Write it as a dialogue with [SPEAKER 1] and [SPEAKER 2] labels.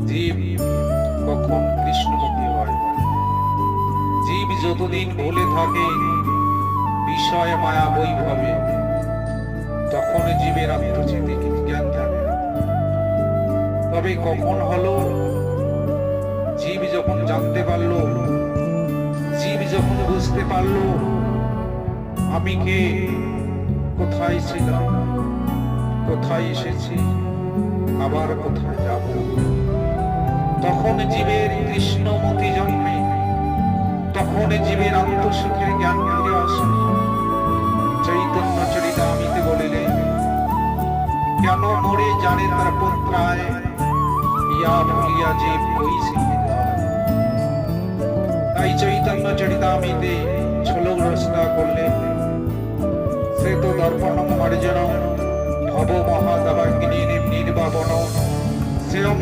[SPEAKER 1] জীব কখন কৃষ্ণমুখী হয়। জীব যতদিন ভুলে থাকে বিষয় মায়া বৈভবে, তখন জীবের আত্মচিতি জ্ঞান থাকে না। তবে কখন হলো, জীব যখন জানতে পারলো, জীব যখন বুঝতে পারলো আমি কে, কোথায় ছিলাম, কোথায় এসেছি, আবার কোথায় যাব, তখন জীবের কৃষ্ণমতি জন্মে, তখন জীবের আত্মসুখের জ্ঞান ফিরে আসে। চৈতন্য চরিতামৃতে বলিলেন, কেন মরে জানে তার পুত্রায়, ইয়া ভুলিয়া জীব কইছে। তাই চৈতন্য চরিতামৃতে শ্লোক রচনা করলেন, শ্বেত দর্পণম মার্জনম ভব মহাদাবাগ্নি নির্বাপনম শ্রেয়ম